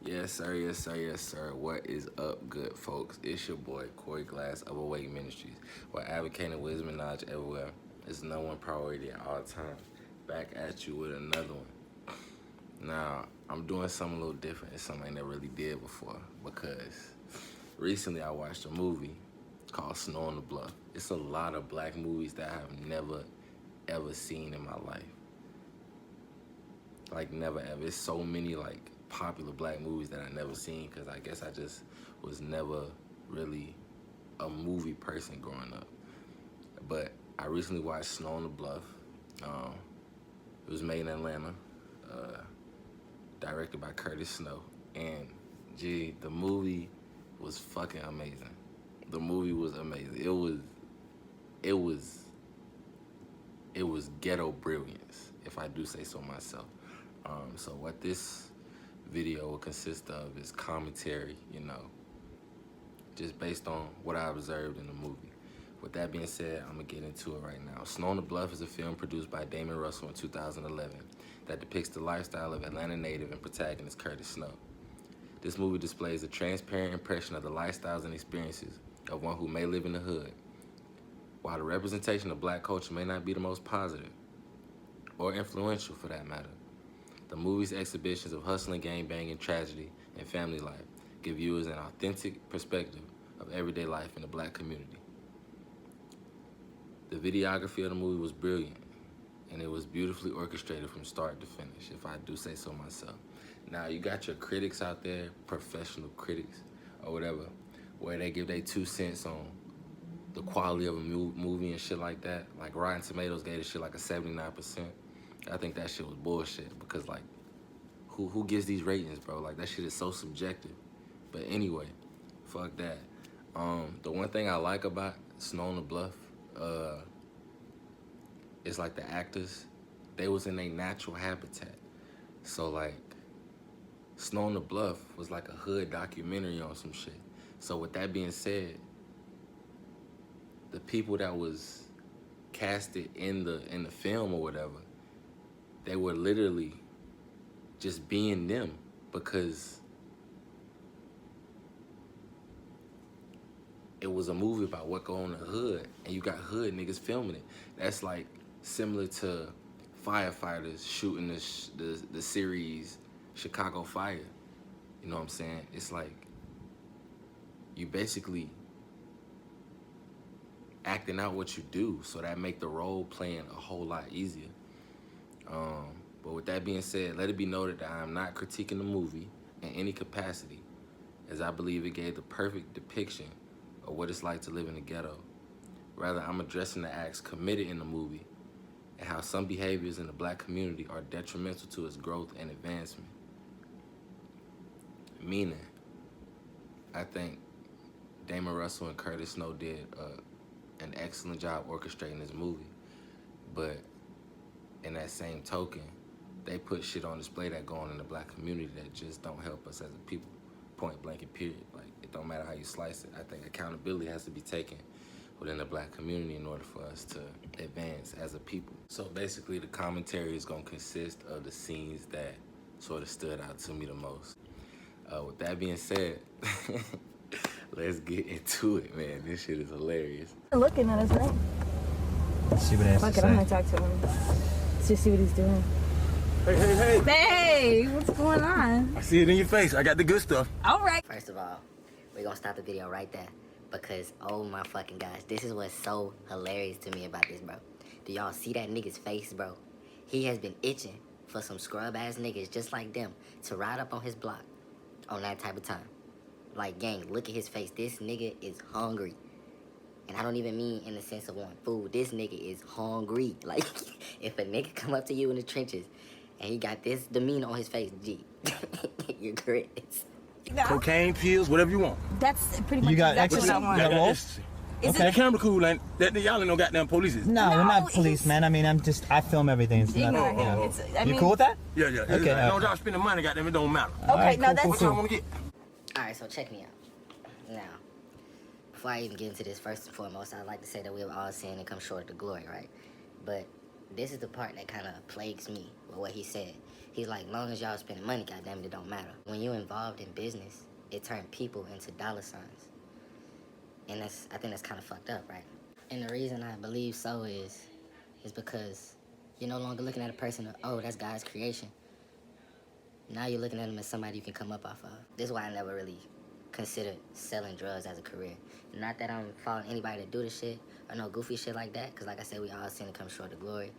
Yes, sir, yes, sir, yes, sir. What is up, good folks? It's your boy, Corey Glass of Awake Ministries. We're advocating wisdom and knowledge everywhere. It's no one priority at all times. Back at you with another one. Now, I'm doing something a little different. It's something I never really did before because recently I watched a movie called Sno On Tha Bluff. It's a lot of black movies that I have never, ever seen in my life. Like, never, ever. It's so many, like, popular black movies that I never seen because I guess I just was never really a movie person growing up. But I recently watched Sno On Tha Bluff. It was made in Atlanta, directed by Curtis Snow, and gee, the movie was fucking amazing. The movie was amazing. It was ghetto brilliance, if I do say so myself. So what this video will consist of is commentary, just based on what I observed in the movie. With that being said, I'm gonna get into it right now. Sno On Tha Bluff is a film produced by Damon Russell in 2011 that depicts the lifestyle of Atlanta native and protagonist Curtis Snow. This movie displays a transparent impression of the lifestyles and experiences of one who may live in the hood. While the representation of black culture may not be the most positive, or influential for that matter, the movie's exhibitions of hustling, gangbanging, tragedy, and family life give viewers an authentic perspective of everyday life in the black community. The videography of the movie was brilliant, and it was beautifully orchestrated from start to finish, if I do say so myself. Now, you got your critics out there, professional critics, or whatever, where they give their 2 cents on the quality of a movie and shit like that. Like, Rotten Tomatoes gave this shit like a 79%. I think that shit was bullshit because, like, who gives these ratings, bro? Like, that shit is so subjective. But anyway, fuck that. The one thing I like about Sno On Tha Bluff, it's like the actors, they was in their natural habitat. So, like, Sno On Tha Bluff was like a hood documentary on some shit. So with that being said, the people that was casted in the film or whatever, they were literally just being them because it was a movie about what go on in the hood, and you got hood niggas filming it. That's like similar to firefighters shooting the series Chicago Fire. You know what I'm saying? It's like you basically acting out what you do, so that make the role playing a whole lot easier. But with that being said, let it be noted that I am not critiquing the movie in any capacity, as I believe it gave the perfect depiction of what it's like to live in the ghetto. Rather, I'm addressing the acts committed in the movie and how some behaviors in the black community are detrimental to its growth and advancement. Meaning, I think Damon Russell and Curtis Snow did an excellent job orchestrating this movie, but in that same token, they put shit on display that go on in the black community that just don't help us as a people, point blank and period. Like, it don't matter how you slice it. I think accountability has to be taken within the black community in order for us to advance as a people. So basically, the commentary is gonna consist of the scenes that sort of stood out to me the most. With that being said, let's get into it, man. This shit is hilarious. Looking at his name. See what he has to Fuck it, say. I'm gonna talk to him. Let's just see what he's doing. Hey. Hey, what's going on? I see it in your face. I got the good stuff. All right. First of all, we're gonna stop the video right there because, oh my fucking gosh, this is what's so hilarious to me about this, bro. Do y'all see that nigga's face, bro? He has been itching for some scrub-ass niggas just like them to ride up on his block on that type of time. Like, gang, look at his face. This nigga is hungry. And I don't even mean in the sense of wanting food. This nigga is hungry. Like, if a nigga come up to you in the trenches and he got this demeanor on his face, G, you're grits. Cocaine, pills, whatever you want. That's pretty much You got exactly what I ecstasy? want. You got roll? Is Okay. it- The camera cool, ain't that y'all ain't no goddamn police. No, we're not No, police, it's- man. I mean, I film everything. It's not, Ignore him. you know. It's- I You mean- cool with that? Yeah. Okay, As long as y'all spending money, goddamn, it don't matter. Okay, Alright, no, cool, that's What y'all want to get? Alright, so check me out. Now, before I even get into this, first and foremost, I'd like to say that we have all sinned and come short of the glory, right? But this is the part that kind of plagues me with what he said. He's like, long as y'all spending money, goddamn it don't matter. When you're involved in business, it turned people into dollar signs. And I think that's kind of fucked up, right? And the reason I believe so is because you're no longer looking at a person, oh, that's God's creation. Now you're looking at him as somebody you can come up off of. This is why I never really considered selling drugs as a career. Not that I'm following anybody to do the shit or no goofy shit like that, because like I said, we all sin to come short of glory.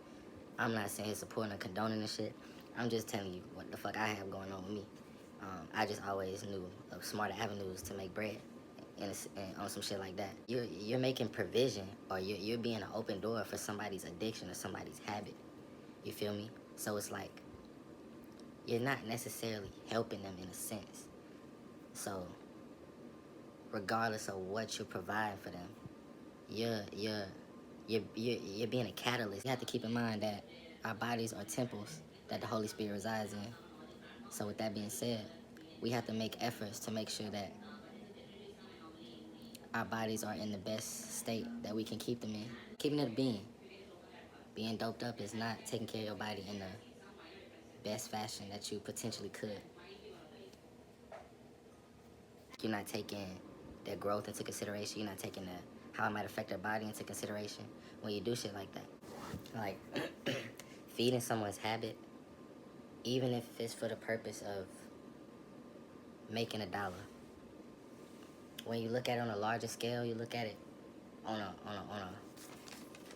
I'm not saying he's supporting or condoning the shit. I'm just telling you what the fuck I have going on with me. I just always knew of smarter avenues to make bread and on some shit like that. You're making provision, or you're being an open door for somebody's addiction or somebody's habit. You feel me? So it's like, you're not necessarily helping them in a sense. So, regardless of what you're providing for them, you're being a catalyst. You have to keep in mind that our bodies are temples that the Holy Spirit resides in. So with that being said, we have to make efforts to make sure that our bodies are in the best state that we can keep them in. Keeping it a being. Being doped up is not taking care of your body in the best fashion that you potentially could. You're not taking their growth into consideration. You're not taking how it might affect their body into consideration when you do shit like that. Like, feeding someone's habit, even if it's for the purpose of making $1. When you look at it on a larger scale, you look at it on a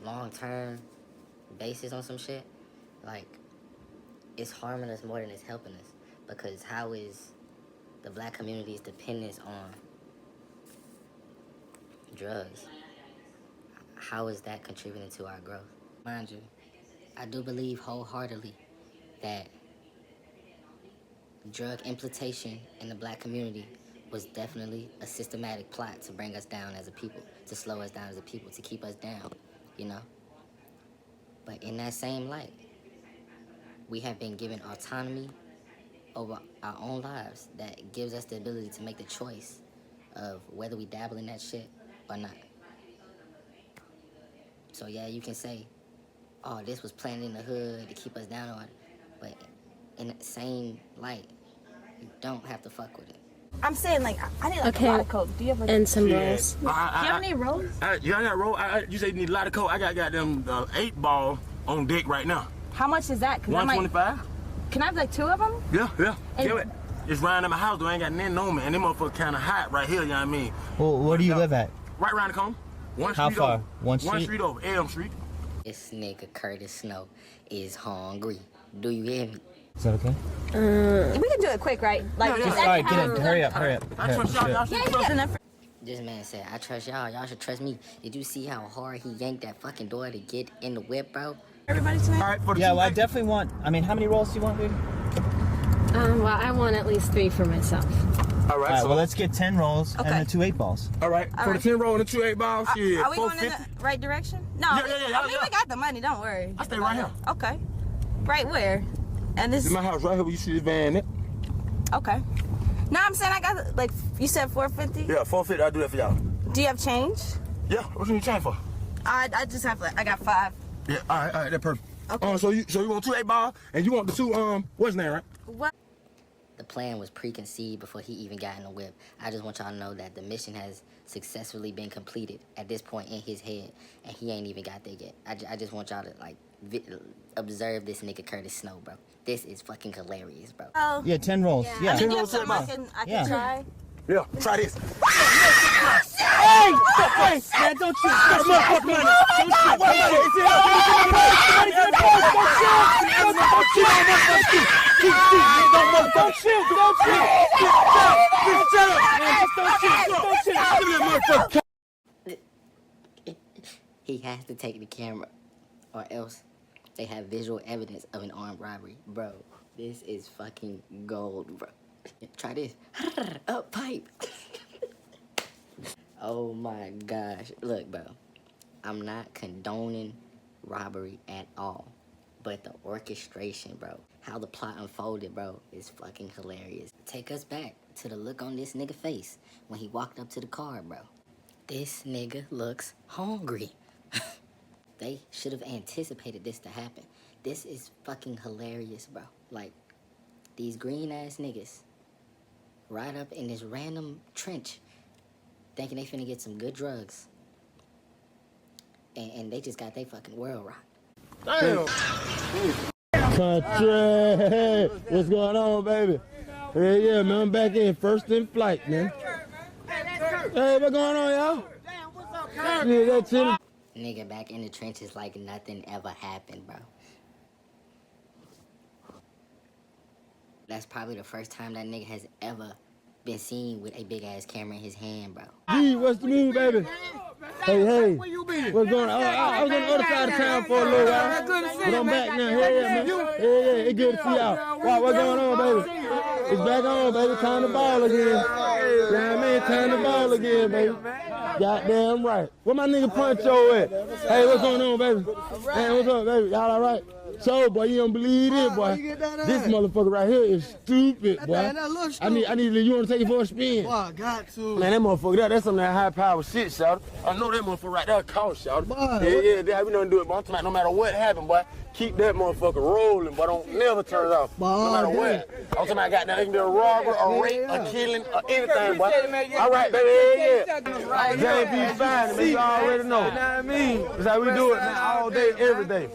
long-term basis on some shit, like, it's harming us more than it's helping us. Because how is the black community's dependence on drugs, how is that contributing to our growth? Mind you, I do believe wholeheartedly that drug implantation in the black community was definitely a systematic plot to bring us down as a people, to slow us down as a people, to keep us down, you know? But in that same light, we have been given autonomy over our own lives that gives us the ability to make the choice of whether we dabble in that shit or not. So yeah, you can say, oh, this was planted in the hood to keep us down on it, but in the same light, you don't have to fuck with it. I'm saying, like, I need like a lot of coke. Do you have like And some Yeah. rolls. Do you have any rolls? You got roll? You say you need a lot of coke. I got them 8-ball on deck right now. How much is that? 'Cause I'm like, 125. can I have like 2 of them? Yeah. And- Get it. It's round at my house though. I ain't got nothing on me, and them motherfuckers kind of hot right here. You know what I mean? Well, where do you live at? Right around the corner. One How street far? over. One street? street over. Elm Street. This nigga Curtis Snow is hungry. Do you hear me? Is that okay? We can do it quick, right? Like, Yeah, just yeah. All right, get anyhow- in. Hurry up, hurry up. I trust y'all. Y'all should Yeah, you trust got enough. This man said, I trust y'all. Y'all should trust me. Did you see how hard he yanked that fucking door to get in the whip, bro? Everybody tonight? All right, for the Yeah, two well, I nights. definitely want. I mean, how many rolls do you want, baby? Well, I want at least 3 for myself. All All right, right, so well, let's get 10 rolls Okay. and the 2 8-balls. all right. For the right. 10 roll and the 2 8-balls, shit. Are we going in 450. the right direction? No. Yeah, yeah. I mean, we got the money. Don't worry. I stay right here. Okay. Right where? And this. This is my house right here where you see this van in. Okay. No, I'm saying I got like you said 450. Yeah, 450. I'll do that for y'all. Do you have change? Yeah, what you need change for? I just have like I got 5. Yeah, all right, that's perfect. Okay. So you want 2 8-ball and you want the 2 what's his name, right? What? The plan was preconceived before he even got in the whip. I just want y'all to know that the mission has successfully been completed at this point in his head, and he ain't even got there yet. I just want y'all to like observe this nigga Curtis Snow, bro. This is fucking hilarious, bro. Oh. Yeah, 10 rolls. Yeah. I mean, do you have rolls, something I 10 can Yeah. try? Yeah, try this. Hey, man, don't shoot. That's motherfucking money. Don't shoot. Don't shoot. He has to take the camera, or else they have visual evidence of an armed robbery. Bro, this is fucking gold, bro. Try this. Up pipe. Oh my gosh. Look, bro. I'm not condoning robbery at all. But the orchestration, bro. How the plot unfolded, bro, is fucking hilarious. Take us back to the look on this nigga face when he walked up to the car, bro. This nigga looks hungry. They should have anticipated this to happen. This is fucking hilarious, bro. Like, these green ass niggas right up in this random trench thinking they finna get some good drugs. And they just got their fucking world rocked. Damn. Country, what's going on, baby? Yeah, man, I'm back in, first in flight, man. Hey, what's going on, y'all? Yeah, that's it. Nigga back in the trenches like nothing ever happened, bro. That's probably the first time that nigga has ever been seen with a big ass camera in his hand, bro. G, what's the move, baby? Hey, what's going on? I was on the other side of town for a little while, but I'm back now. Yeah, man. Yeah, it's good to see y'all. Wow, what's going on, baby? It's back on, baby. Time to ball again. You know what I mean? Time to ball again, baby. Goddamn right. Where my nigga Puncho at? Hey, what's going on, baby? Hey, what's up, baby? Y'all all right? So, boy, you don't believe it, boy. This motherfucker right here is stupid, boy. I need you want to take it for a spin? Boy, I got to. Man, that motherfucker, that's some of that high power shit, shout. I know that motherfucker right there cost, shout. Yeah, we don't do it, but I'm talking about no matter what happened, boy, keep that motherfucker rolling, but don't never turn it off. No matter what. I'm talking about goddamn, they can be a robber, a rape, a killing, or anything, boy. All right, baby, yeah. JP fine, man, you already know. You know what I mean? That's how we do it, man, all day, every day.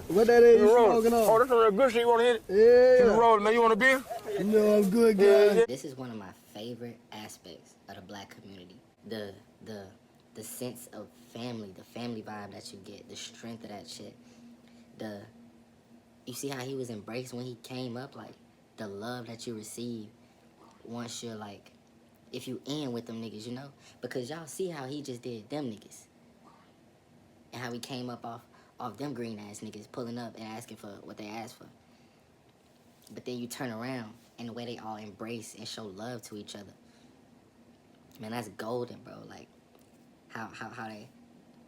What that is you smoking on? Oh, that's a real good shit. You want to hit it? Yeah. You rolling, man. You want a beer? No, I'm good, guys. This is one of my favorite aspects of the black community. The sense of family, the family vibe that you get, the strength of that shit. You see how he was embraced when he came up, like the love that you receive once you're like, if you in with them niggas, you know? Because y'all see how he just did them niggas. And how he came up off them green ass niggas pulling up and asking for what they asked for. But then you turn around and the way they all embrace and show love to each other. Man, that's golden, bro. Like how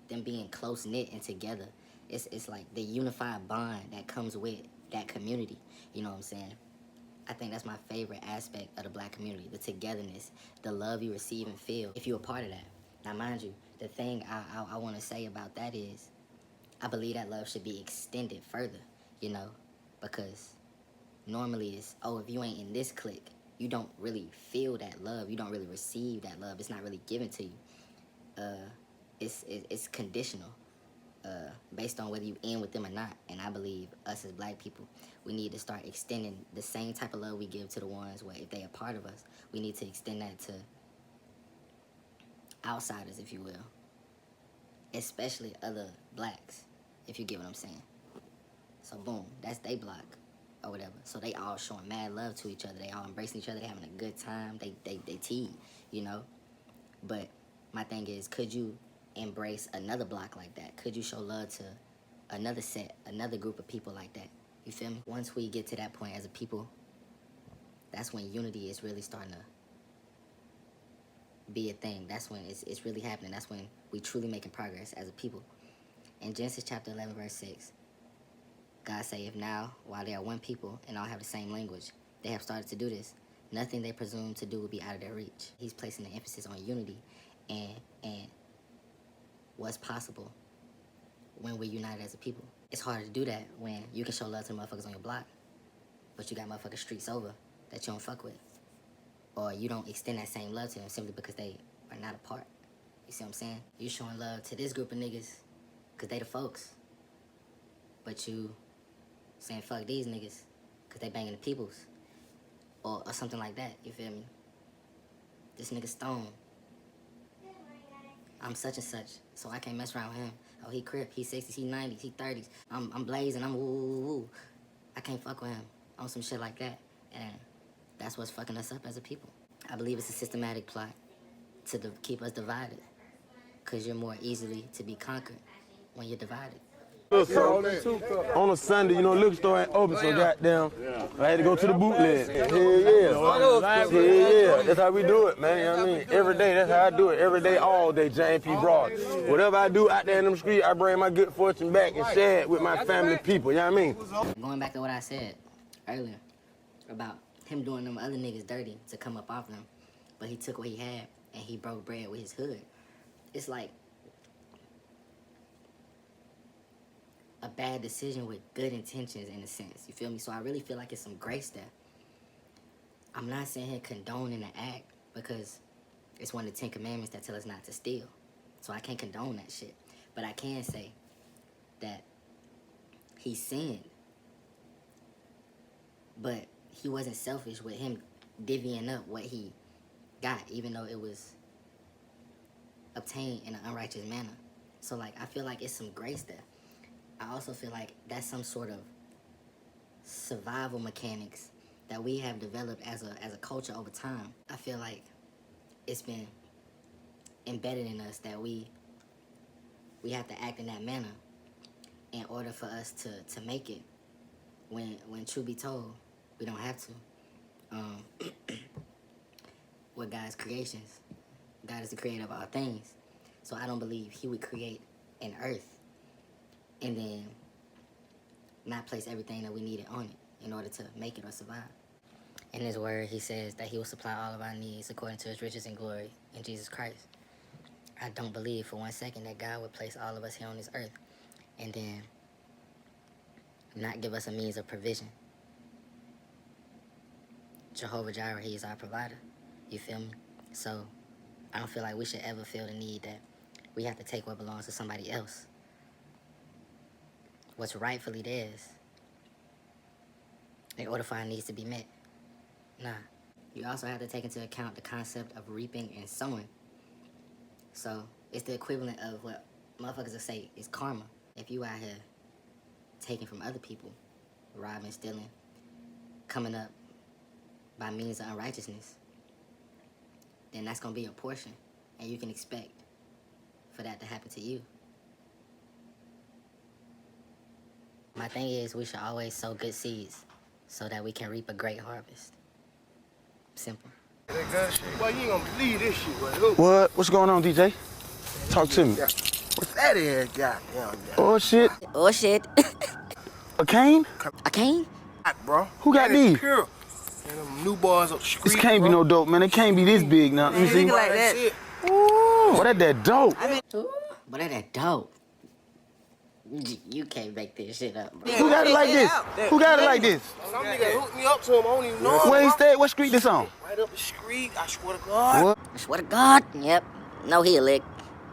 them being close knit and together. It's like the unified bond that comes with that community. You know what I'm saying? I think that's my favorite aspect of the black community, the togetherness, the love you receive and feel if you're a part of that. Now, mind you, the thing I want to say about that is I believe that love should be extended further, you know, because normally it's, oh, if you ain't in this clique, you don't really feel that love. You don't really receive that love. It's not really given to you. It's conditional based on whether you in with them or not. And I believe us as black people, we need to start extending the same type of love we give to the ones where if they are part of us, we need to extend that to outsiders, if you will. Especially other blacks, if you get what I'm saying. So boom, that's they block or whatever. So they all showing mad love to each other. They all embracing each other. They having a good time. They tease, you know. But my thing is, could you embrace another block like that? Could you show love to another set, another group of people like that? You feel me? Once we get to that point as a people, that's when unity is really starting to be a thing. That's when it's really happening. That's when we truly making progress as a people. In Genesis chapter 11, verse 6, God say, if now, while they are one people and all have the same language, they have started to do this, nothing they presume to do will be out of their reach. He's placing the emphasis on unity and what's possible when we're united as a people. It's harder to do that when you can show love to the motherfuckers on your block, but you got motherfuckers streets over that you don't fuck with. Or you don't extend that same love to them simply because they are not a part. You see what I'm saying? You showing love to this group of niggas because they the folks. But you saying fuck these niggas because they banging the peoples. Or something like that, you feel me? This nigga Stone. I'm such and such, so I can't mess around with him. Oh, he crip, he 60s, he 90s, he 30s. I'm blazing, I'm woo. I can't fuck with him on some shit like that. And that's what's fucking us up as a people. I believe it's a systematic plot to keep us divided. Because you're more easily to be conquered when you're divided. On a Sunday, you know, liquor store ain't open, so goddamn, I had to go to the bootleg. Hell yeah. That's how we do it, man. You know what I mean? Every day, that's how I do it. Every day, all day, J&P Broad. Whatever I do out there in them streets, I bring my good fortune back and share it with my family people, you know what I mean? Going back to what I said earlier about him doing them other niggas dirty to come up off them, but he took what he had and he broke bread with his hood. It's like, a bad decision with good intentions in a sense. You feel me? So I really feel like it's some grace there. I'm not saying here condoning the act because it's one of the 10 commandments that tell us not to steal. So I can't condone that shit. But I can say that he sinned. But he wasn't selfish with him divvying up what he got, even though it was obtained in an unrighteous manner. So like, I feel like it's some grace there. I also feel like that's some sort of survival mechanics that we have developed as a culture over time. I feel like it's been embedded in us that we have to act in that manner in order for us to make it. When truth be told, we don't have to. We're God's creations. God is the creator of all things. So I don't believe he would create an earth and then not place everything that we needed on it in order to make it or survive. In his word, he says that he will supply all of our needs according to his riches and glory in Jesus Christ. I don't believe for one second that God would place all of us here on this earth and then not give us a means of provision. Jehovah Jireh, he is our provider. You feel me? So I don't feel like we should ever feel the need that we have to take what belongs to somebody else. What's rightfully theirs in order for our needs to be met. Nah. You also have to take into account the concept of reaping and sowing. So it's the equivalent of what motherfuckers will say is karma. If you out here taking from other people, robbing, stealing, coming up by means of unrighteousness, then that's gonna be your portion, and you can expect for that to happen to you. My thing is, we should always sow good seeds so that we can reap a great harvest. Simple. Boy, you ain't gonna believe this shit, boy. What? What's going on, DJ? Talk to me. What's that ass goddamn? Oh, shit. Oh shit. A cane? A cane? Bro. Who got these? Pure. And them new boys up the street. This can't be no dope, man. It can't be this big now. Let me see. Like that. Ooh, what that dope? Ooh, but that dope. You can't make this shit up, bro. Who got it like this? Who got it like this? Some nigga hooked me up to him. I don't even know him. Where he stay? What street this on? Right up the street. I swear to God. What? I swear to God. Yep. No, he a lick.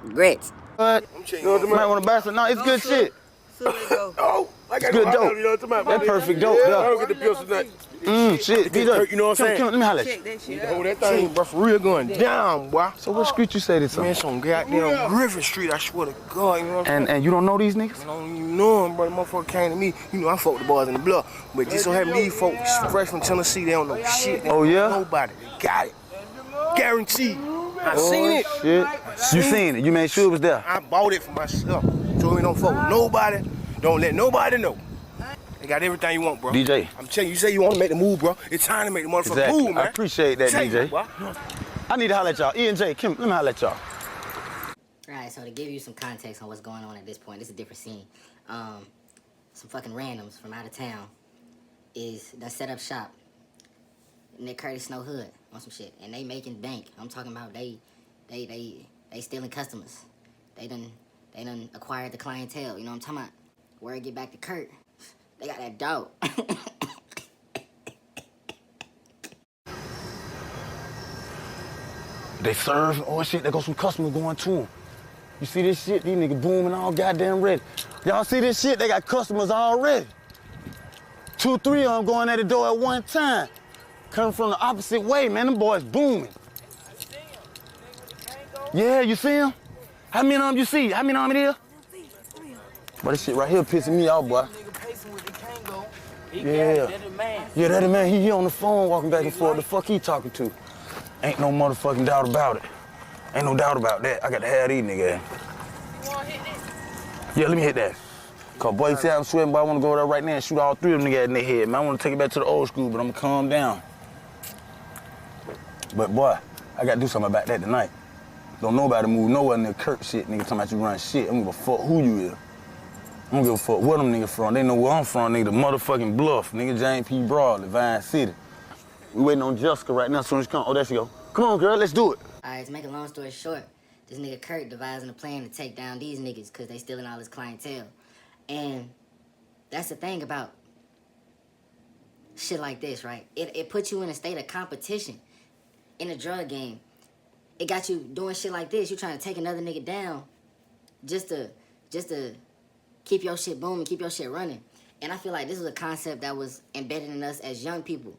Grits. What? You might want to buy some. No, it's good shit. Oh, I got good dope. You know what I'm talking about? That's perfect dope, I though. don't get the pills tonight. Shit. Beat up. You know what I'm saying? Come, let me holler at you. Check that shit Hold out. that thing, bro, for real going down, boy. So what street you say this Man, on? some goddamn Griffin Street, I swear to God, you know what I'm saying? And you don't know these niggas? I don't even know him, bro. The motherfucker came to me. You know, I fuck with the boys in the bluff. But just so having these folks fresh from Tennessee, they don't know shit. They Oh, don't yeah? know nobody. They got it. Guaranteed. I seen it. Shit. You seen it. You made sure it was there. I bought it for myself. So we don't fuck with nobody. Don't let nobody know. They got everything you want, bro. DJ. I'm telling you, you say you want to make the move, bro. It's time to make the motherfucking Exactly. move, man. I appreciate that, Tell you, DJ. boy. I need to holler at y'all. E and J, Kim, let me holler at y'all. Alright, so to give you some context on what's going on at this point, this is a different scene. Some fucking randoms from out of town done set up shop in the Curtis Snow hood on some shit, and they making bank. I'm talking about they stealing customers. They done acquired the clientele. You know what I'm talking about? Word get back to Kurt. They got that dope. They serve, oh shit, there goes some customers going to them. You see this shit? These niggas booming all goddamn ready. Y'all see this shit? They got customers already. 2, 3 of them going at the door at one time. Coming from the opposite way, man. Them boys booming. Yeah, you see them? How many of them you see? How many of them it is? But this shit right here pissing me off, boy. Yeah. Yeah, that the man. He on the phone walking back and forth. The fuck he talking to? Ain't no motherfucking doubt about it. Ain't no doubt about that. I got to have these niggas. You wanna hit this? Yeah, let me hit that. Cause boy, you see I'm sweating, but I wanna go there right now and shoot all 3 of them niggas in their head, man. I wanna take it back to the old school, but I'm gonna calm down. But boy, I gotta do something about that tonight. Don't nobody move nowhere near Kurt shit, nigga talking about you run shit. I don't give a fuck who you is. I don't give a fuck where them niggas from. They know where I'm from, nigga, the motherfucking Bluff, nigga, James P. Broadley, Vine City. We waiting on Jessica right now, as soon as she come. Oh, there she go. Come on, girl, let's do it. Alright, to make a long story short, this nigga Kurt devising a plan to take down these niggas because they stealing all his clientele. And that's the thing about shit like this, right? It puts you in a state of competition in a drug game. It got you doing shit like this. You trying to take another nigga down just to keep your shit booming, keep your shit running. And I feel like this was a concept that was embedded in us as young people,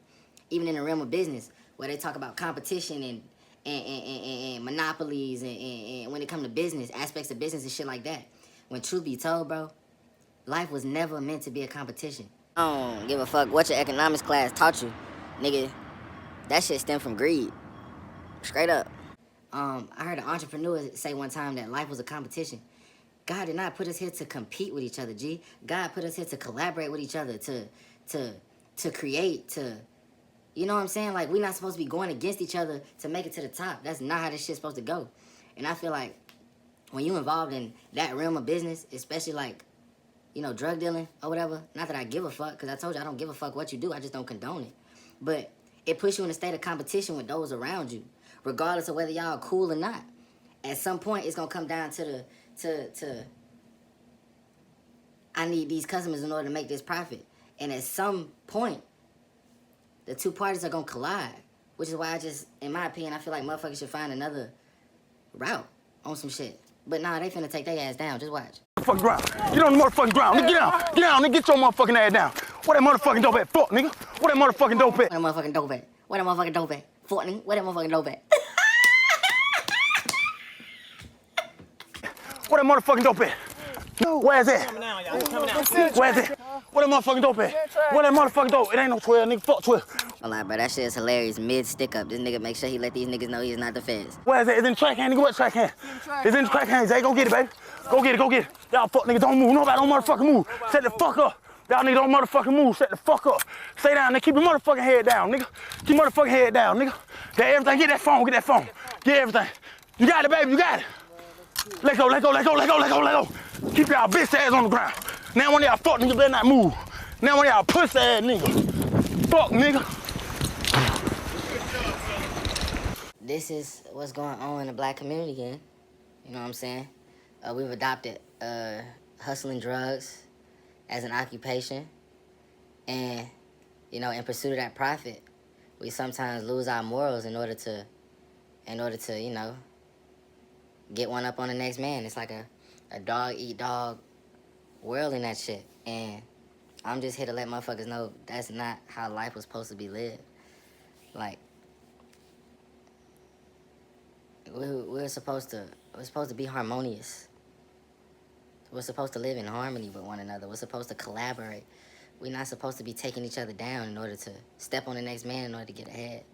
even in the realm of business, where they talk about competition and monopolies and when it comes to business, aspects of business and shit like that. When truth be told, bro, life was never meant to be a competition. I don't give a fuck what your economics class taught you, nigga. That shit stemmed from greed. Straight up. I heard an entrepreneur say one time that life was a competition. God did not put us here to compete with each other, G. God put us here to collaborate with each other, to create, to, you know what I'm saying? Like, we're not supposed to be going against each other to make it to the top. That's not how this shit's supposed to go. And I feel like when you involved in that realm of business, especially like, you know, drug dealing or whatever, not that I give a fuck, because I told you I don't give a fuck what you do, I just don't condone it. But it puts you in a state of competition with those around you, regardless of whether y'all are cool or not. At some point, it's going to come down to I need these customers in order to make this profit. And at some point, the two parties are going to collide, which is why I just, in my opinion, I feel like motherfuckers should find another route on some shit. But nah, they finna take their ass down. Just watch. Motherfucking ground. Get on the motherfucking ground. Nigga, get down. Get down, nigga. Get your motherfucking ass down. Where that motherfucking dope at? Fuck, nigga. Where that motherfucking dope at? Where that motherfucking dope at? Where that motherfucking dope at? Fuck, nigga. Where that motherfucking dope at? Where that motherfucking dope at? Where's that? Where's that? Where that motherfucking dope at? Where that motherfucking dope? It ain't no 12, nigga. Fuck 12. Don't lie, bro. That shit is hilarious. Mid stick up. This nigga make sure he let these niggas know he's not the feds. Where's that? It's in the track hand, nigga. What track hand? It's in the track hand, Zay. Go get it, baby. Go get it, go get it. Y'all fuck niggas don't move. Nobody don't motherfucking move. Shut the fuck up. Y'all niggas don't motherfucking move. Shut the fuck up. Stay down, nigga. Keep your motherfucking head down, nigga. Keep your motherfucking head down, nigga. Get everything. Get that phone. Get that phone. Get everything. You got it, baby. You got it. Let go, let go, let go, let go, let go, let go. Keep y'all bitch ass on the ground. Now one of y'all fuck niggas better not move. Now one of y'all pussy ass niggas. Fuck, nigga. This is what's going on in the black community again. You know what I'm saying? We've adopted hustling drugs as an occupation. And, you know, in pursuit of that profit, we sometimes lose our morals in order to, you know, get one up on the next man. It's like a dog-eat-dog world in that shit. And I'm just here to let motherfuckers know that's not how life was supposed to be lived. Like, we're supposed to be harmonious. We're supposed to live in harmony with one another. We're supposed to collaborate. We're not supposed to be taking each other down in order to step on the next man in order to get ahead.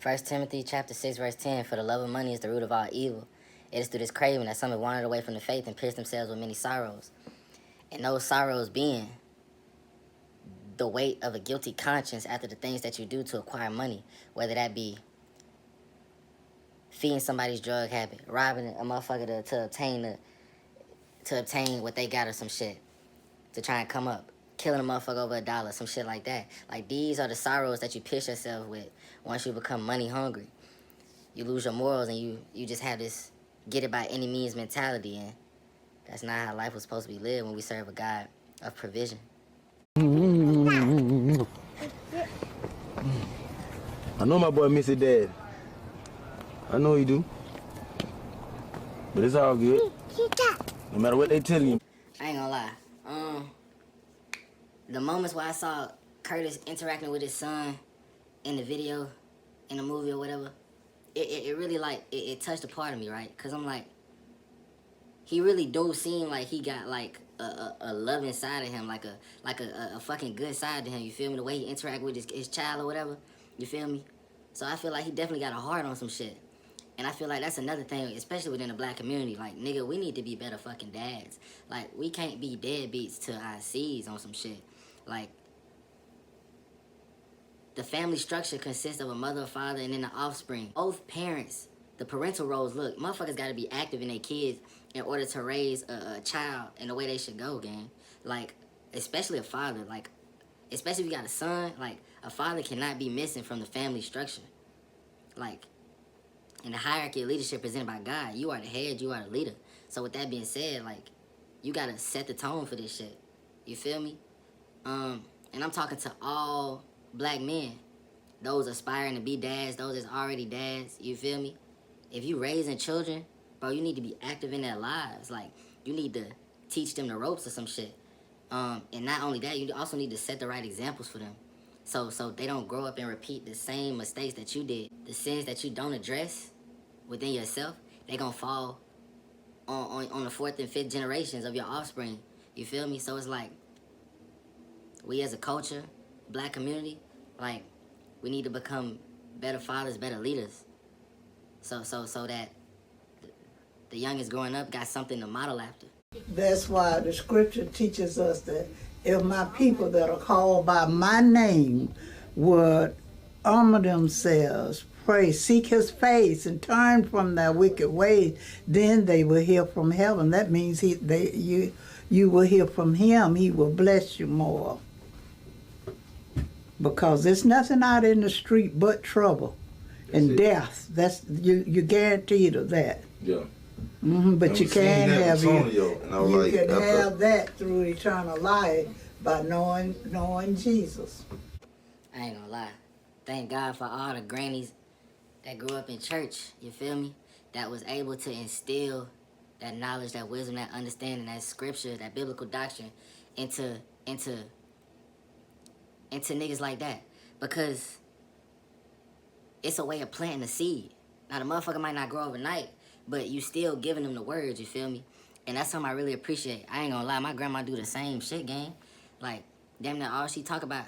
1 Timothy chapter 6, verse 10, for the love of money is the root of all evil. It is through this craving that some have wandered away from the faith and pierced themselves with many sorrows. And those sorrows being the weight of a guilty conscience after the things that you do to acquire money, whether that be feeding somebody's drug habit, robbing a motherfucker to obtain what they got or some shit, to try and come up, killing a motherfucker over $1, some shit like that. Like, these are the sorrows that you pierce yourself with once you become money hungry. You lose your morals and you just have this get it by any means mentality, and that's not how life was supposed to be lived when we serve a God of provision. I know my boy miss his dad. I know he do. But it's all good. No matter what they tell you. I ain't gonna lie. The moments where I saw Curtis interacting with his son in the video, in the movie or whatever, it really, like, it touched a part of me, right? Because I'm like, he really do seem like he got, like, a loving side of him, like a fucking good side to him, you feel me? The way he interact with his child or whatever, you feel me? So I feel like he definitely got a heart on some shit. And I feel like that's another thing, especially within the black community. Like, nigga, we need to be better fucking dads. Like, we can't be deadbeats to our seeds on some shit. Like, the family structure consists of a mother, a father, and then the offspring. Both parents, the parental roles, look, motherfuckers gotta be active in their kids in order to raise a child in the way they should go, gang. Like, especially a father. Like, especially if you got a son, like, a father cannot be missing from the family structure. Like, in the hierarchy of leadership presented by God, you are the head, you are the leader. So with that being said, like, you gotta set the tone for this shit. You feel me? And I'm talking to all black men, those aspiring to be dads, those that's already dads. You feel me? If you raising children, bro, you need to be active in their lives. Like, you need to teach them the ropes or some shit. And not only that, you also need to set the right examples for them. So they don't grow up and repeat the same mistakes that you did. The sins that you don't address within yourself, they gonna fall on the 4th and 5th generations of your offspring. You feel me? So it's like, we as a culture, black community, like, we need to become better fathers, better leaders. So that the youngest growing up got something to model after. That's why the scripture teaches us that if my people that are called by my name would humble themselves, pray, seek his face, and turn from their wicked ways, then they will hear from heaven. That means you will hear from him. He will bless you more. Because there's nothing out in the street but trouble and death. That's you guaranteed of that. Yeah. But you can have have that through eternal life by knowing Jesus. I ain't gonna lie. Thank God for all the grannies that grew up in church, you feel me? That was able to instill that knowledge, that wisdom, that understanding, that scripture, that biblical doctrine into niggas like that. Because it's a way of planting a seed. Now, the motherfucker might not grow overnight, but you still giving them the words, you feel me? And that's something I really appreciate. I ain't gonna lie, my grandma do the same shit, gang. Like, damn near all she talk about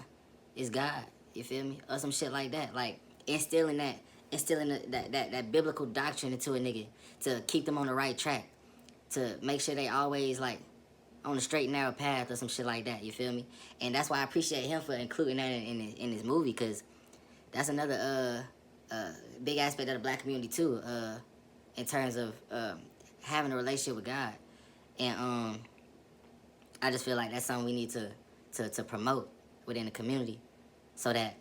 is God, you feel me? Or some shit like that. Like, instilling that biblical doctrine into a nigga to keep them on the right track, to make sure they always, like, on the straight and narrow path or some shit like that, you feel me? And that's why I appreciate him for including that in his movie, because that's another big aspect of the black community too, in terms of having a relationship with God. And I just feel like that's something we need to promote within the community, so that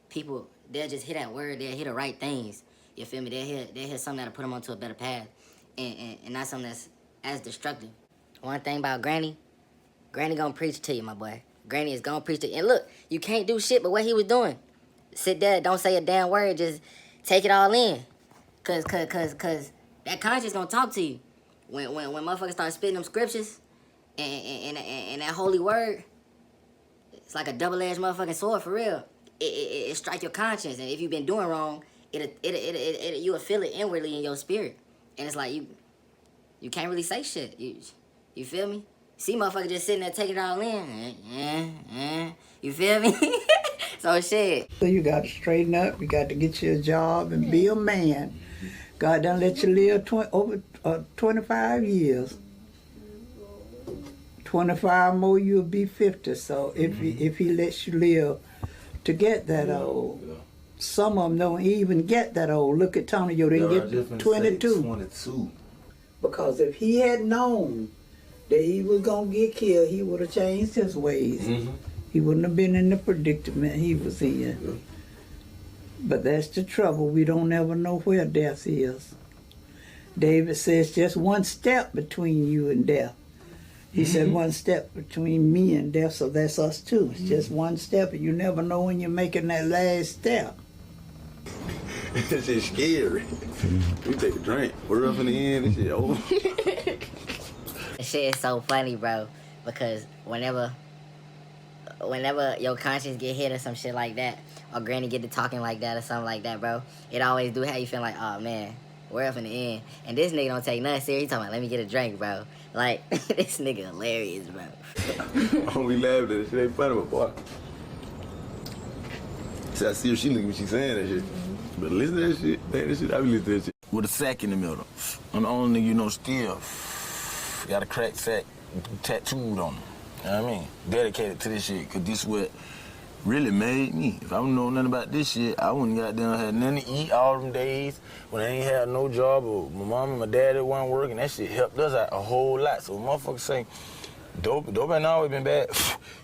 people, they'll just hear that word, they'll hear the right things, you feel me? They'll hear something that'll put them onto a better path, and not something that's as destructive. One thing about Granny gonna preach to you, my boy. Granny is gonna preach to you. And look, you can't do shit but what he was doing. Sit there, don't say a damn word, just take it all in. Cause that conscience gonna talk to you. When motherfuckers start spitting them scriptures and that holy word, it's like a double-edged motherfucking sword for real. It strike your conscience, and if you've been doing wrong, you will feel it inwardly in your spirit. And it's like you can't really say shit. You feel me? See motherfucker just sitting there taking it all in. You feel me? So shit. So you got to straighten up. You got to get you a job and be a man. God done let you live over 25 years. 25 more, you'll be 50. So if he lets you live to get that old, some of them don't even get that old. Look at Tony, you didn't get 22. Because if he had known that he was going to get killed, he would have changed his ways. He wouldn't have been in the predicament he was in. But that's the trouble. We don't ever know where death is. David says just one step between you and death. He said one step between me and death, so that's us too. It's just one step, and you never know when you're making that last step. This shit's scary. We take a drink. We're up in the end. This shit over. That shit is so funny, bro. Because whenever your conscience get hit or some shit like that, or Granny get to talking like that or something like that, bro, it always do have you feel like, oh man, we're up in the end. And this nigga don't take nothing serious. He talking about, let me get a drink, bro. Like, this nigga hilarious, bro. Oh, we laughed at it. Shit ain't funny, but boy. See, I see her, she look when she saying that shit. But listen to that shit. Man, that shit, I be listening to that shit. With a sack in the middle. I'm the only nigga you know still got a cracked sack tattooed on him. You know what I mean? Dedicated to this shit, cause this what really made me. If I don't know nothing about this shit, I wouldn't got down had nothing to eat all them days when I ain't had no job, or my mom and my dad weren't working. That shit helped us out a whole lot. So motherfuckers say, dope ain't always been bad.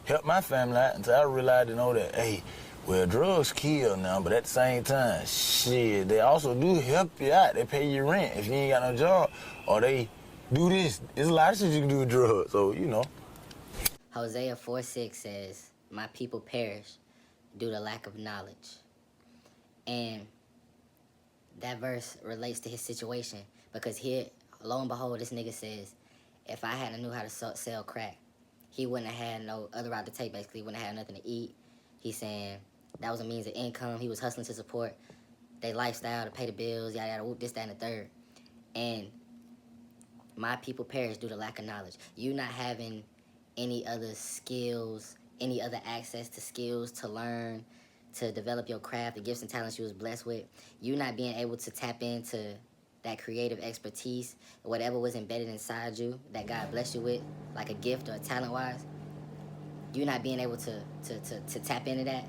Helped my family out until I realized to know that, hey, well, drugs kill now, but at the same time, shit, they also do help you out. They pay you rent if you ain't got no job, or they do this. There's a lot of shit you can do with drugs, so, you know. Hosea 4:6 says, my people perish due to lack of knowledge. And that verse relates to his situation because here, lo and behold, this nigga says, if I hadn't knew how to sell crack, he wouldn't have had no other route to take, basically. He wouldn't have had nothing to eat. He's saying that was a means of income. He was hustling to support their lifestyle, to pay the bills, yada, yada, whoop, this, that, and the third. And my people perish due to lack of knowledge. You not having any other skills, any other access to skills to learn, to develop your craft, the gifts and talents you was blessed with. You not being able to tap into that creative expertise, whatever was embedded inside you that God blessed you with, like a gift or a talent-wise. You not being able to tap into that,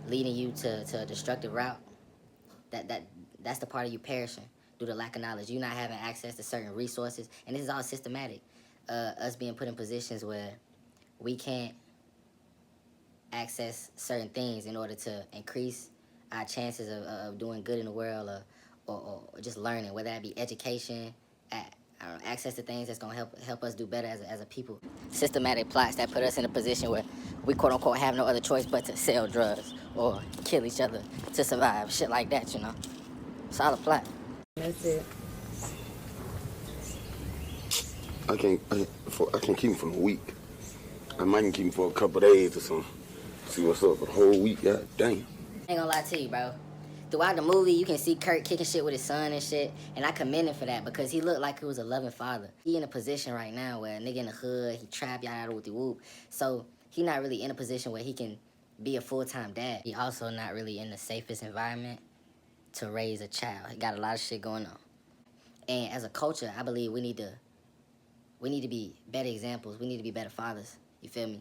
leading you to a destructive route. That's the part of you perishing due to lack of knowledge. You not having access to certain resources, and this is all systematic. Us being put in positions where we can't access certain things in order to increase our chances of doing good in the world, or just learning, whether that be education, access to things that's gonna help us do better as a people. Systematic plots that put us in a position where we quote unquote have no other choice but to sell drugs or kill each other to survive, shit like that, you know. Solid plot. That's it. I can't keep him for a week. I might can keep him for a couple of days or something. See what's up for the whole week, god damn. I ain't gonna lie to you, bro. Throughout the movie, you can see Kurt kicking shit with his son and shit, and I commend him for that because he looked like he was a loving father. He in a position right now where a nigga in the hood, he trap y'all out with the whoop, so he not really in a position where he can be a full-time dad. He also not really in the safest environment to raise a child. He got a lot of shit going on. And as a culture, I believe we need to be better examples. We need to be better fathers. You feel me?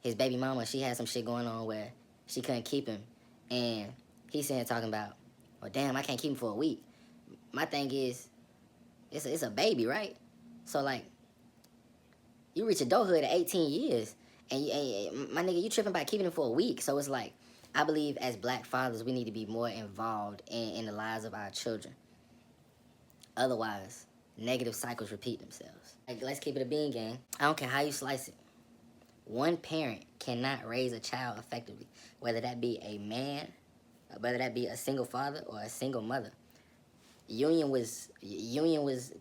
His baby mama, she had some shit going on where she couldn't keep him. And he's saying, talking about, well, damn, I can't keep him for a week. My thing is, it's a baby, right? So, like, you reach adulthood at 18 years, and my nigga, you tripping by keeping him for a week. So it's like, I believe as black fathers, we need to be more involved in the lives of our children. Otherwise, negative cycles repeat themselves. Like, let's keep it a bean gang. I don't care how you slice it. One parent cannot raise a child effectively, whether that be a man, whether that be a single father or a single mother. Union was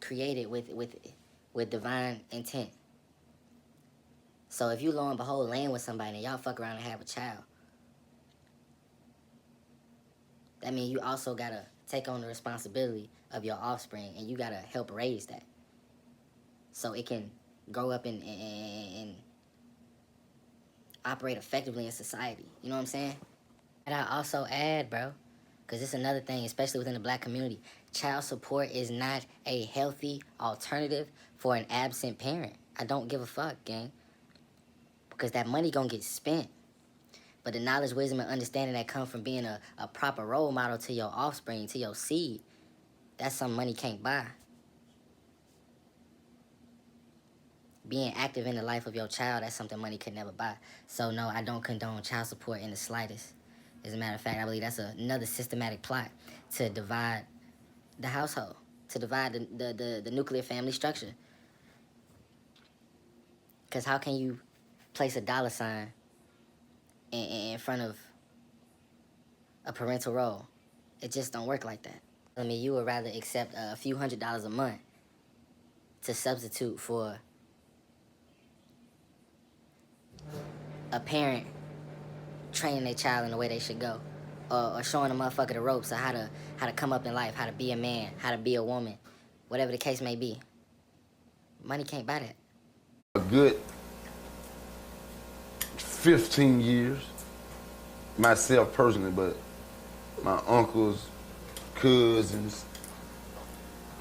created with divine intent. So if you, lo and behold, laying with somebody and y'all fuck around and have a child, that means you also gotta take on the responsibility of your offspring, and you gotta help raise that so it can grow up and operate effectively in society. You know what I'm saying? And I also add, bro, because it's another thing, especially within the black community, child support is not a healthy alternative for an absent parent. I don't give a fuck, gang. Because that money gonna get spent. But the knowledge, wisdom, and understanding that come from being a proper role model to your offspring, to your seed, that's something money can't buy. Being active in the life of your child, that's something money could never buy. So no, I don't condone child support in the slightest. As a matter of fact, I believe that's another systematic plot to divide the household, to divide the nuclear family structure. Because how can you place a dollar sign in front of a parental role? It just don't work like that. I mean, you would rather accept a few $100s a month to substitute for a parent training their child in the way they should go, or showing a motherfucker the ropes of how to come up in life, how to be a man, how to be a woman, whatever the case may be. Money can't buy that. A good 15 years, myself personally, but my uncles, cousins,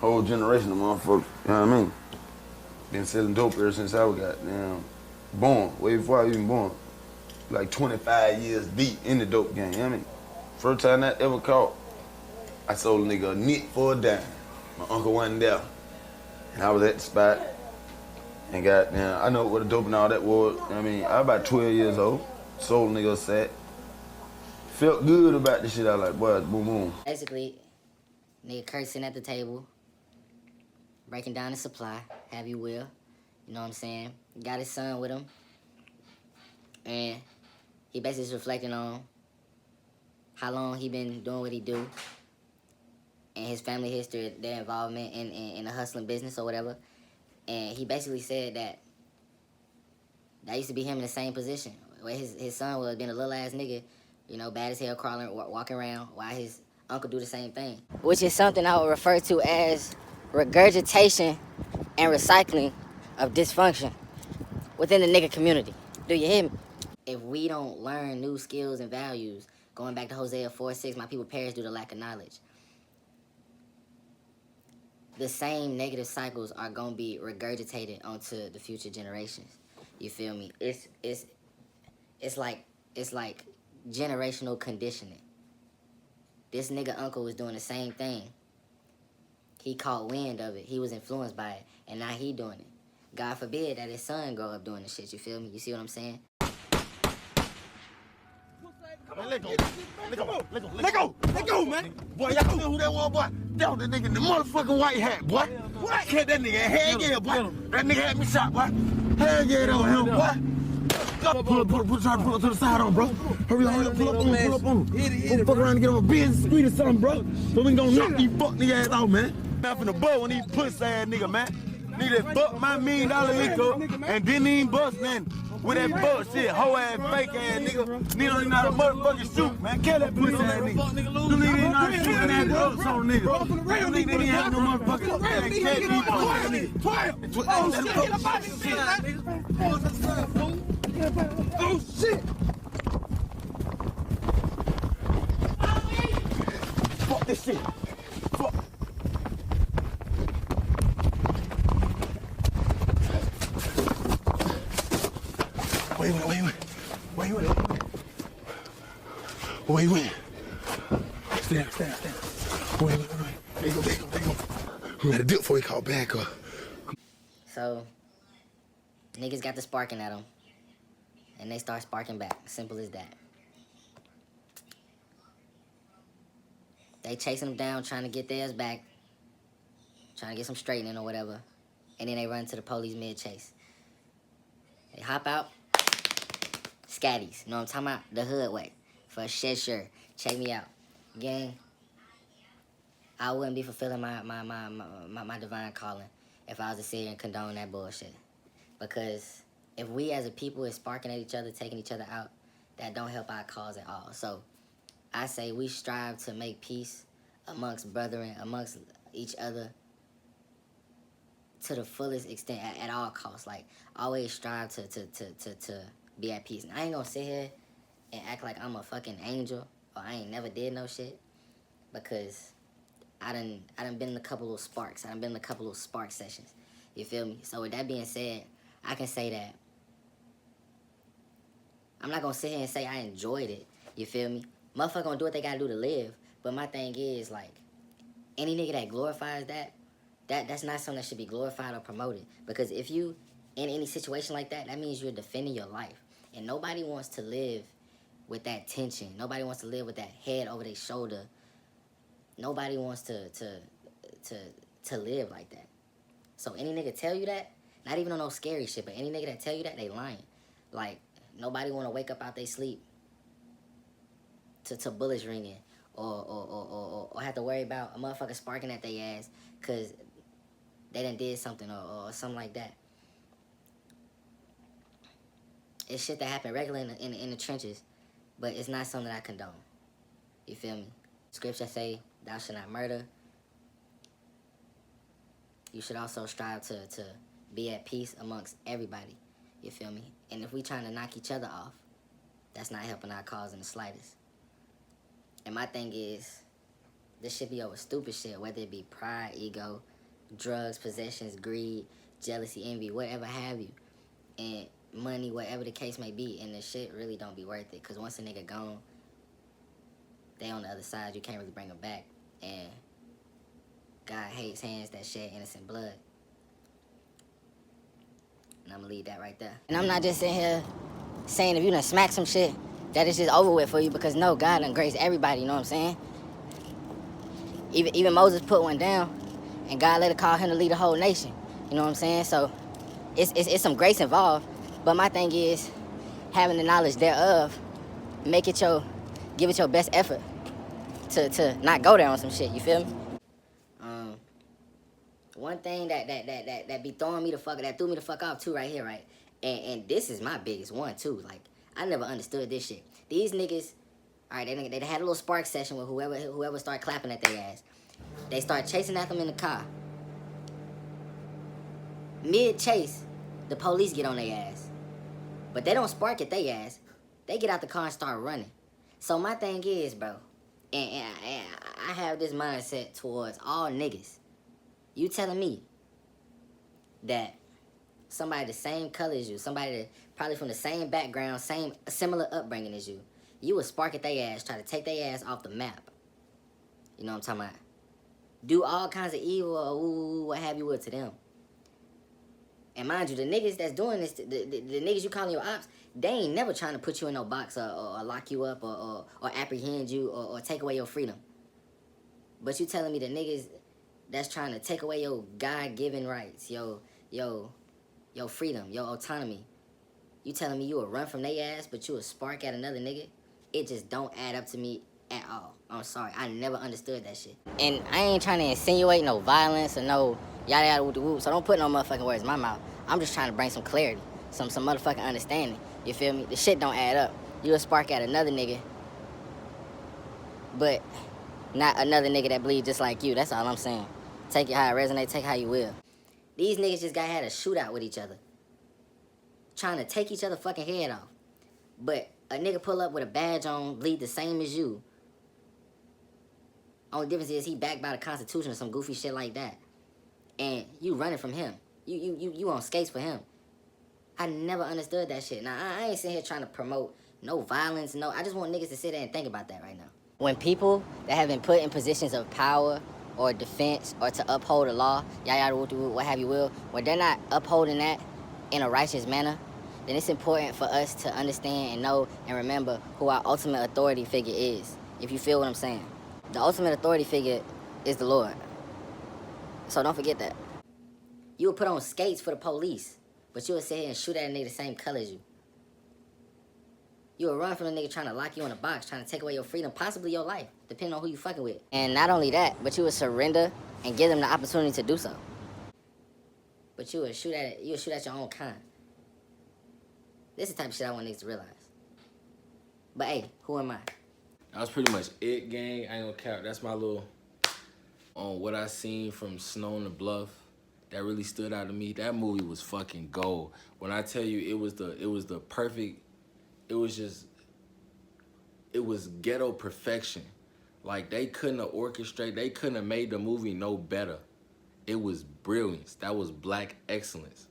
whole generation of motherfuckers, you know what I mean? Been selling dope ever since I was goddamn born, way before I was even born. Like 25 years deep in the dope game, you know what I mean? First time I ever caught, I sold a nigga a nick for a dime. My uncle wasn't there. And I was at the spot. And goddamn, I know what a dope and all that was. You know what I mean? I was about 12 years old. Sold a nigga a sack. Felt good about this shit. I was like, boy, boom, boom. Basically, nigga Kurt sitting at the table, breaking down the supply, have you will. You know what I'm saying? Got his son with him. And he basically is reflecting on how long he been doing what he do and his family history, their involvement in the hustling business or whatever. And he basically said that used to be him in the same position, where his son was being a little ass nigga, you know, bad as hell, crawling, walking around, while his uncle do the same thing. Which is something I would refer to as regurgitation and recycling of dysfunction within the nigga community. Do you hear me? If we don't learn new skills and values, going back to Hosea 4:6, my people perish due to lack of knowledge. The same negative cycles are gonna be regurgitated onto the future generations. You feel me? It's like generational conditioning. This nigga uncle was doing the same thing. He caught wind of it. He was influenced by it, and now he doing it. God forbid that his son grow up doing the shit. You feel me? You see what I'm saying? Man, let go, man. Boy, y'all know who that was, boy? That was the nigga in the motherfucking white hat, boy. What? Catch that nigga. Hell yeah, boy. That nigga had me shot, boy. Hell yeah, that was him, boy. Pull up to the side on, bro. Hurry up, pull up on him. Don't fuck around and get on a business street or something, bro. So we gonna knock these fuck nigga ass out, man. I'm finna butt on these pussy ass nigga, man. Nigga that fucked my $1 million liquor and didn't even bust nothing. With that bullshit, hoe ass, fake ass nigga. Nigga don't even know how to motherfucking shoot, man. Kill that pussy ass nigga. You nigga ain't know how to shoot that ass on nigga. You nigga ain't have no motherfucking Oh shit! Fuck this shit. Fuck. Wait. Stand. Wait. There you go. We had a dip before we called back up. So, niggas got the sparking at them, and they start sparking back. Simple as that. They chasing them down, trying to get theirs back, trying to get some straightening or whatever, and then they run to the police mid-chase. They hop out, scatties. You know what I'm talking about? The hood way. For a shed shirt. Check me out. Gang, I wouldn't be fulfilling my divine calling if I was to sit here and condone that bullshit. Because if we as a people is sparking at each other, taking each other out, that don't help our cause at all. So I say we strive to make peace amongst brethren, amongst each other to the fullest extent at all costs. Like, always strive to be at peace. And I ain't gonna sit here and act like I'm a fucking angel or I ain't never did no shit, because I done been in a couple of sparks. I done been in a couple of spark sessions. You feel me? So with that being said, I can say that I'm not gonna sit here and say I enjoyed it. You feel me? Motherfucker gonna do what they gotta do to live. But my thing is, like, any nigga that glorifies that's not something that should be glorified or promoted. Because if you in any situation like that, that means you're defending your life. And nobody wants to live with that tension. Nobody wants to live with that head over their shoulder. Nobody wants to live like that. So any nigga tell you that, not even on no scary shit, but any nigga that tell you that, they lying. Like, nobody want to wake up out their sleep to bullets ringing or have to worry about a motherfucker sparking at their ass because they done did something or something like that. It's shit that happen regularly in the trenches, but it's not something that I condone. You feel me? Scripture say, thou shalt not murder. You should also strive to be at peace amongst everybody. You feel me? And if we trying to knock each other off, that's not helping our cause in the slightest. And my thing is, this should be over stupid shit, whether it be pride, ego, drugs, possessions, greed, jealousy, envy, whatever have you. And money, whatever the case may be, and the shit really don't be worth it. Because once a nigga gone, they on the other side, you can't really bring them back. And God hates hands that shed innocent blood. And I'm gonna leave that right there. And I'm not just sitting here saying if you done smack some shit, that it's just over with for you, because no, God done graced everybody, you know what I'm saying? Even Moses put one down, and God later called him to lead the whole nation. You know what I'm saying? So it's some grace involved. But my thing is, having the knowledge thereof, give it your best effort to not go there on some shit. You feel me? One thing that be throwing me the fuck, that threw me the fuck off too right here, right? And this is my biggest one too. Like, I never understood this shit. These niggas, all right, they had a little spark session with whoever started clapping at their ass. They start chasing at them in the car. Mid-chase, the police get on their ass. But they don't spark at their ass. They get out the car and start running. So my thing is, bro, and I have this mindset towards all niggas. You telling me that somebody the same color as you, somebody that probably from the same background, similar upbringing as you would spark at their ass, try to take their ass off the map. You know what I'm talking about? Do all kinds of evil or what have you would to them. And mind you, the niggas that's doing this, the niggas you calling your ops, they ain't never trying to put you in no box or lock you up or apprehend you or take away your freedom. But you telling me the niggas that's trying to take away your God-given rights, your freedom, your autonomy, you telling me you would run from their ass, but you would spark at another nigga? It just don't add up to me at all. I'm sorry, I never understood that shit. And I ain't trying to insinuate no violence or no yada yada whoop de whoop, so don't put no motherfucking words in my mouth. I'm just trying to bring some clarity, some motherfucking understanding. You feel me? The shit don't add up. You would spark at another nigga, but not another nigga that bleed just like you. That's all I'm saying. Take it how it resonates, take it how you will. These niggas just had a shootout with each other, trying to take each other fucking head off. But a nigga pull up with a badge on, bleed the same as you. Only difference is he backed by the Constitution or some goofy shit like that. And you running from him. You on skates for him. I never understood that shit. Now, I ain't sitting here trying to promote no violence, no. I just want niggas to sit there and think about that right now. When people that have been put in positions of power or defense or to uphold the law, yada what have you will, when they're not upholding that in a righteous manner, then it's important for us to understand and know and remember who our ultimate authority figure is, if you feel what I'm saying. The ultimate authority figure is the Lord. So don't forget that. You would put on skates for the police, but you would sit here and shoot at a nigga the same color as you. You would run from a nigga trying to lock you in a box, trying to take away your freedom, possibly your life, depending on who you fucking with. And not only that, but you would surrender and give them the opportunity to do so. But you would shoot at your own kind. This is the type of shit I want niggas to realize. But hey, who am I? That was pretty much it, gang. I ain't gonna count. That's my little on what I seen from Sno On Tha Bluff. That really stood out to me. That movie was fucking gold. When I tell you it was the perfect, it was ghetto perfection. Like, they couldn't have orchestrated, they couldn't have made the movie no better. It was brilliance. That was black excellence.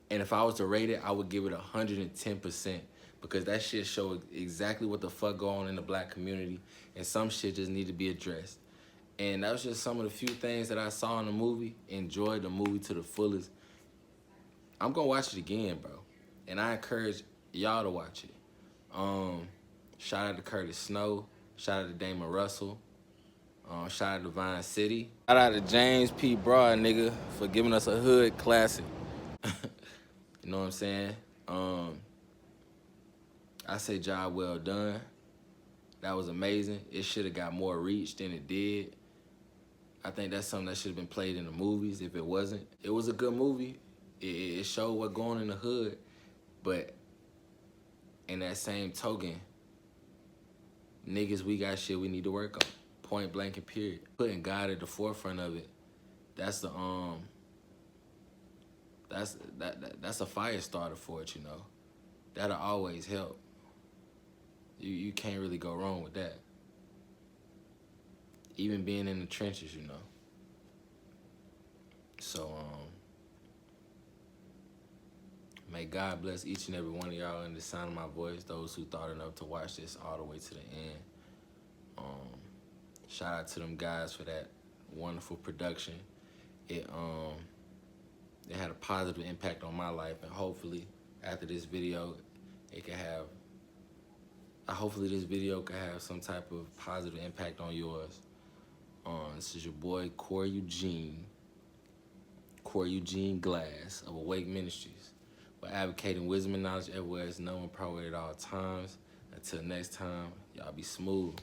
And if I was to rate it, I would give it 110%, because that shit showed exactly what the fuck go on in the black community, and some shit just need to be addressed. And that was just some of the few things that I saw in the movie. Enjoyed the movie to the fullest. I'm gonna watch it again, bro. And I encourage y'all to watch it. Shout out to Curtis Snow. Shout out to Damon Russell. Shout out to Vine City. Shout out to James P. Broad, nigga, for giving us a hood classic. You know what I'm saying? I say job well done. That was amazing. It should have got more reach than it did. I think that's something that should have been played in the movies if it wasn't. It was a good movie. It showed what going on in the hood. But in that same token, niggas, we got shit we need to work on. Point blank and period. Putting God at the forefront of it, that's the that's a fire starter for it, you know. That'll always help. You can't really go wrong with that. Even being in the trenches, you know. So, may God bless each and every one of y'all in the sound of my voice, those who thought enough to watch this all the way to the end. Shout out to them guys for that wonderful production. It had a positive impact on my life, and hopefully after this video, hopefully this video could have some type of positive impact on yours. This is your boy Corey Eugene Glass of Awake Ministries. We're advocating wisdom and knowledge everywhere it's known and power at all times. Until next time, y'all be smooth.